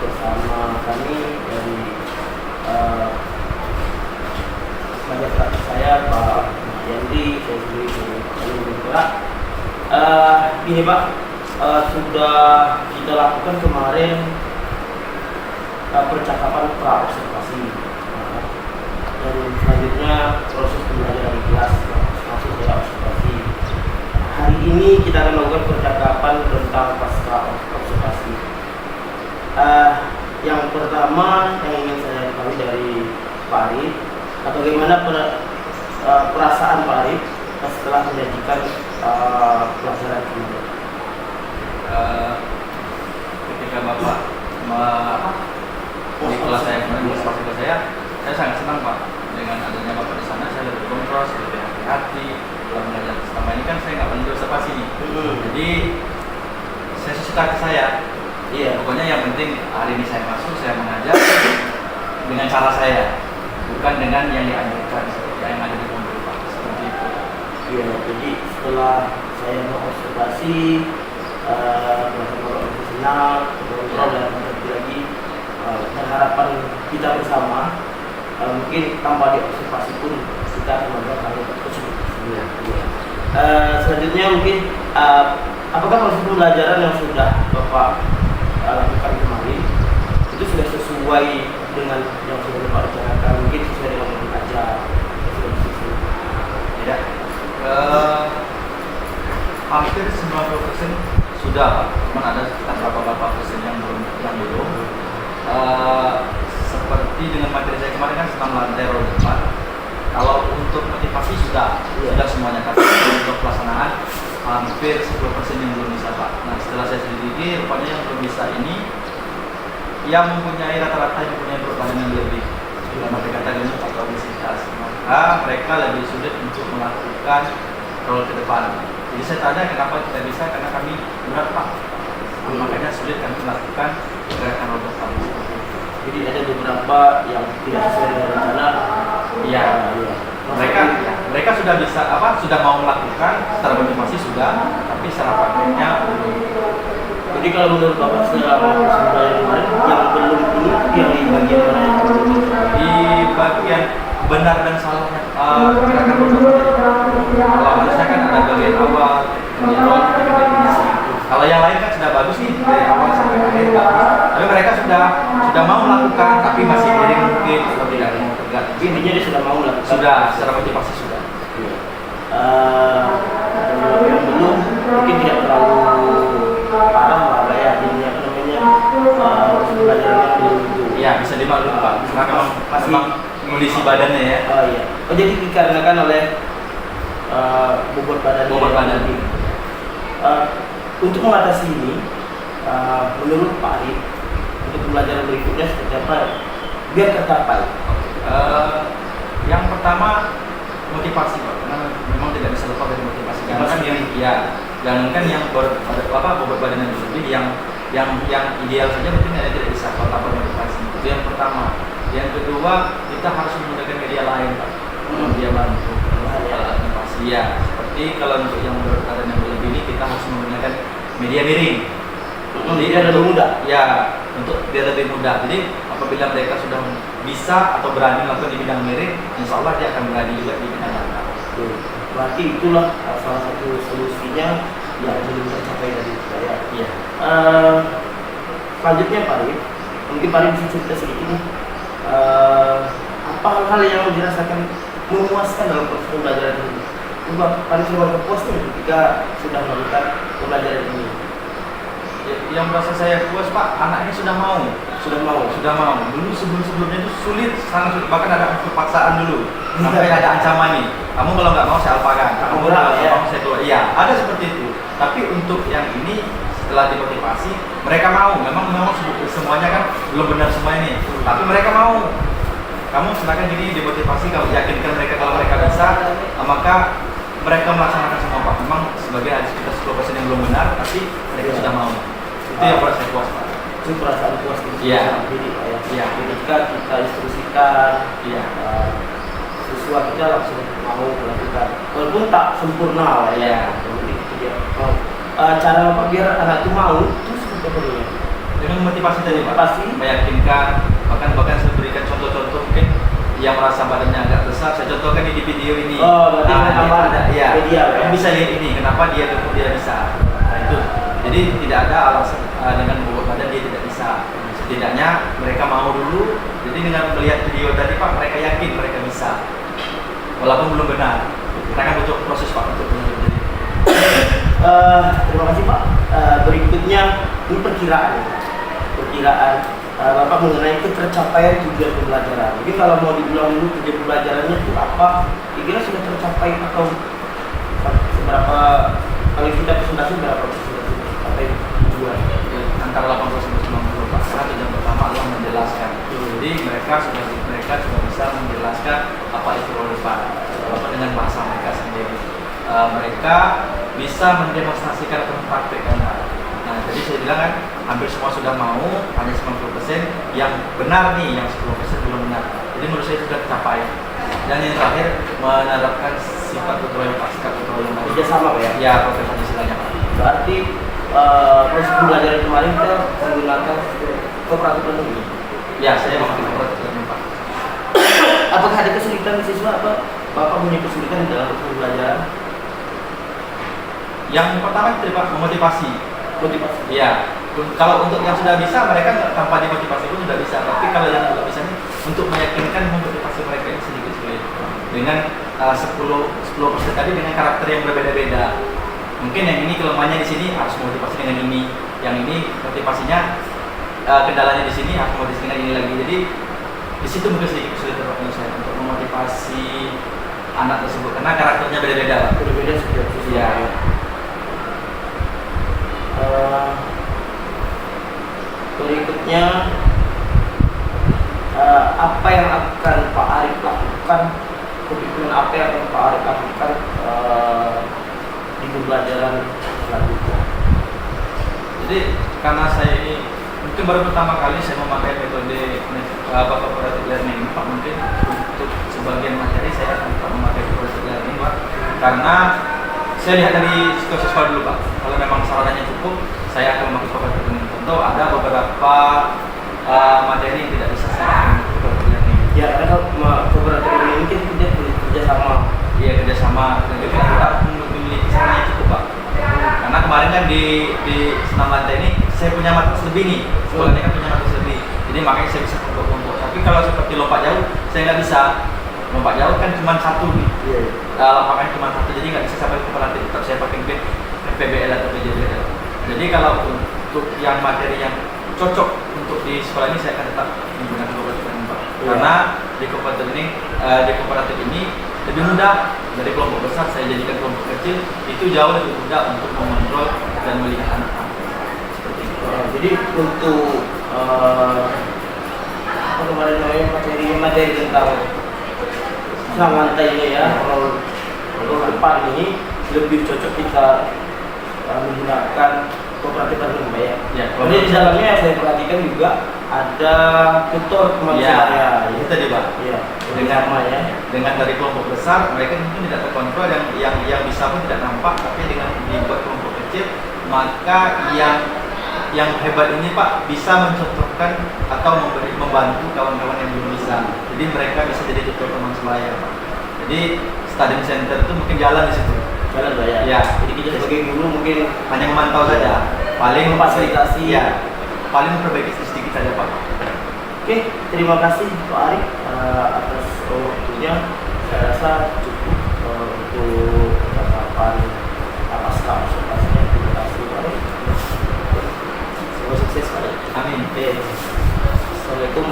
bersama kami dari pengajar saya Pak Yandi, saya sendiri Ini Pak, sudah kita lakukan kemarin percakapan pra-observasi. Dan selanjutnya proses pembelajaran di kelas masuk dalam observasi. Hari ini kita akan melakukan percakapan tentang pasca observasi. Yang pertama yang ingin saya ketahui dari Pak Arif, bagaimana perasaan Pak Arif setelah menyajikan pelajaran ini? Ketika Bapak di kelas saya kemarin observasi ke saya sangat senang Pak dengan adanya Bapak di sana. Saya lebih kontrol, lebih hati-hati dalam belajar. Selama ini kan saya nggak pernah observasi nih, jadi saya sesuka ke saya. Iya. Pokoknya yang penting hari ini saya masuk, saya mengajar dengan cara saya, bukan dengan yang dianjurkan seperti yang ada di pondok Pak. Seperti itu. Iya, jadi setelah saya mengobservasi beberapa senang, kontrol dan mengerti lagi dan harapan kita bersama, mungkin tanpa diobservasi pun kita akan melakukan hal tersebut. Iya. Selanjutnya mungkin apakah proses pembelajaran yang sudah Bapak lakukan kemarin itu sudah sesuai dengan yang sudah Bapak rencanakan, mungkin sesuai dengan yang belajar? Tidak. Hampir 90% sudah Pak. Cuma ada sekitar berapa persen yang belum. Seperti dengan materi saya kemarin kan senam lantai roda depan. Kalau untuk motivasi sudah semuanya, tapi untuk pelaksanaan hampir 10% yang belum bisa Pak. Nah setelah saya selidiki, rupanya yang belum bisa ini yang mempunyai rata-rata yang mempunyai berat badan yang lebih, dalam arti kata gemuk atau obesitas, maka mereka lebih sulit untuk melakukan roll ke depan. Jadi saya tanya kenapa tidak bisa, karena kami berat Pak, makanya sulit kami melakukan gerakan roll ke depan. Jadi ada beberapa yang tidak sesuai dengan rencana. Iya. Mereka sudah bisa sudah mau melakukan, secara motivasi sudah, tapi secara prakteknya belum. Jadi kalau menurut Bapak selama yang kemarin yang belum ini yang di bagian mana? Di bagian benar dan salahnya gerakan roda depan. Kalau harusnya kan ada bagian awal, kemudian roll, kemudian definisi. Kalau yang lain kan sudah bagus nih dari awal sampai akhir bagus. Tapi mereka sudah mau melakukan, tapi masih miring mungkin atau tidak mau tegak. Intinya dia sudah mau melakukan. Sudah, secara motivasi sudah. Yang belum mungkin tidak terlalu parah lah ya, ini apa namanya pelajaran yang belum itu. Iya, bisa dimaklumi Pak. Karena memang kondisi badannya ya. Oh iya. Oh jadi dikarenakan oleh bobot badan. Untuk mengatasi ini, menurut Pak Arif, untuk pembelajaran berikutnya seperti apa biar tercapai? Yang pertama motivasi Pak, karena memang tidak bisa lepas dari motivasi. Jangankan yang bobot badan yang berlebih, yang ideal saja mungkin tidak bisa kalau tanpa motivasi. Itu yang pertama. Yang kedua, kita harus menggunakan media lain Pak, media bantu motivasi ya. Seperti kalau untuk yang berat badan yang berlebih ini kita harus menggunakan media miring. Jadi biar lebih mudah. Ya, untuk biar lebih mudah. Jadi apabila mereka sudah bisa atau berani melakukan di bidang miring, insya Allah dia akan berani juga di bidang datar. Berarti itulah salah satu solusinya yang belum tercapai dari saya. Iya. Selanjutnya Pak Arif, mungkin Pak Arif bisa cerita sedikit nih, apa hal-hal yang dirasakan memuaskan dalam proses pembelajaran ini? Pak Arif sudah puas nih ketika sudah melakukan pembelajaran ini. Yang merasa saya puas Pak, anaknya sudah mau. Dulu sebelumnya itu sulit, sangat sulit. Bahkan ada unsur paksaan dulu. Sampai ada ancaman nih. Kamu kalau nggak mau saya alpakan. Kamu kalau nggak mau saya keluar. Iya, ada seperti itu. Tapi untuk yang ini setelah dimotivasi, mereka mau. Memang semuanya kan belum benar semua ini. Tapi mereka mau. Kamu silakan jadi dimotivasi, kamu yakinkan mereka kalau mereka bisa, maka mereka melaksanakan semua Pak. Memang sebagai ada sekitar 10% yang belum benar, tapi mereka sudah mau. Itu yang merasa puas Pak. Itu perasaan puas itu sendiri Pak ya. Iya. Ketika kita instruksikan, Iya. siswa kita langsung mau melakukan, walaupun tak sempurna lah ya. Jadi itu dia. Cara Bapak biar anak itu mau itu seperti apa ya? Dengan motivasi tadi Pak. Motivasi. Meyakinkan, bahkan saya berikan contoh-contoh mungkin yang merasa badannya agak besar, saya contohkan di video ini. Oh, berarti kenapa ada ya. media, ya? Bisa lihat ini, kenapa dia bisa. Nah, itu. Jadi tidak ada alasan dengan bobot badan dia tidak bisa. Setidaknya mereka mau dulu. Jadi dengan melihat video tadi Pak, mereka yakin mereka bisa. Walaupun belum benar. Kita kan butuh proses Pak untuk menjadi. Terima kasih Pak. Berikutnya ini perkiraan. Bapak mengenai ketercapaian tujuan pembelajaran. Mungkin kalau mau dibilang dulu tujuan pembelajarannya itu apa? Kira-kira sudah tercapai atau seberapa? Kalau kita presentasi berapa presentasi tercapai tujuan? Antara 80 sampai 90 Pak. Karena tujuan pertama adalah menjelaskan. Jadi mereka sudah bisa menjelaskan apa itu role Pak. Dengan bahasa mereka sendiri. Mereka bisa mendemonstrasikan atau mempraktekkan Pak. Nah, jadi saya bilang kan hampir semua sudah mau, hanya 90% yang benar nih, yang 10% belum benar. Jadi menurut saya sudah tercapai. Dan yang terakhir menerapkan sifat tutorial pasca tutorial Kerjasama Pak ya? Ya, profesional istilahnya Pak. Berarti proses pembelajaran kemarin kita menggunakan kooperatif learning. Ya, saya memakai kooperatif learning Pak. Apakah ada kesulitan siswa apa? Bapak punya kesulitan dalam proses pembelajaran? Yang pertama itu Pak, memotivasi. Iya. Kalau untuk yang sudah bisa, mereka tanpa dimotivasi pun sudah bisa. Tapi kalau yang belum bisa ini, untuk meyakinkan memotivasi mereka ini sedikit sulit. Dengan 10% tadi dengan karakter yang berbeda-beda. Mungkin yang ini kelemahannya di sini harus motivasi dengan ini. Yang ini motivasinya kendalanya di sini harus motivasi dengan ini lagi. Jadi di situ mungkin sedikit sulit untuk saya untuk memotivasi anak tersebut karena karakternya beda-beda. Berbeda setiap siswa. Iya. Berikutnya apa yang akan Pak Arif lakukan, komitmen apa yang akan Pak Arif lakukan di pembelajaran selanjutnya? Jadi karena saya ini mungkin baru pertama kali saya memakai metode cooperative learning Pak, mungkin untuk sebagian materi saya akan memakai cooperative learning Pak, karena saya lihat dari situasi sekolah dulu Pak. Kalau memang sarannya cukup, saya akan memakai cooperative learning. Contoh ada beberapa materi yang tidak bisa saya lakukan cooperative learning. Ya, karena kalau cooperative learning ini kita tidak kerjasama. Iya, kerjasama. Dan juga kita memiliki saran yang cukup Pak. Karena kemarin kan di senam lantai ini saya punya materi lebih nih. Sekolahnya kan punya materi lebih. Jadi makanya saya bisa kelompok-kelompok. Tapi kalau seperti lompat jauh, saya nggak bisa. Lompat jauh kan cuma satu nih. Lapangannya cuma satu, jadi nggak bisa sampai ke pelatih. Tetap saya pakai PBL atau PJBL. Jadi kalau untuk yang materi yang cocok untuk di sekolah ini saya akan tetap menggunakan cooperatif learning Pak. Karena di kooperatif ini lebih mudah dari kelompok besar saya jadikan kelompok kecil itu jauh lebih mudah untuk mengontrol dan melihat anak-anak seperti itu. Jadi untuk apa kemarin namanya materi tentang senam lantai ini ya, kalau depan ini lebih cocok kita menggunakan kooperatif learning Pak ya. Ya, Kemudian di dalamnya saya perhatikan juga ada tutor kemanusiaan. Ya, itu tadi Pak. Iya, Dengan ya. dengan dari kelompok besar mereka mungkin tidak terkontrol, yang bisa pun tidak nampak, tapi dengan dibuat kelompok kecil maka yang hebat ini Pak bisa mencontohkan atau membantu kawan-kawan yang belum bisa. Jadi mereka bisa jadi tutor teman sebaya Pak. Jadi study center itu mungkin jalan di situ. Jalan Pak ya. Ya. Jadi kita sebagai guru mungkin Hanya memantau saja. Paling memfasilitasi. Ya. Paling memperbaiki sedikit saja Pak. Oke, terima kasih Pak Arif atas waktunya. Saya rasa cukup untuk percakapan atas observasinya. Terima kasih Pak Arif. Semoga sukses Pak Arif. Amin. Oke. Assalamualaikum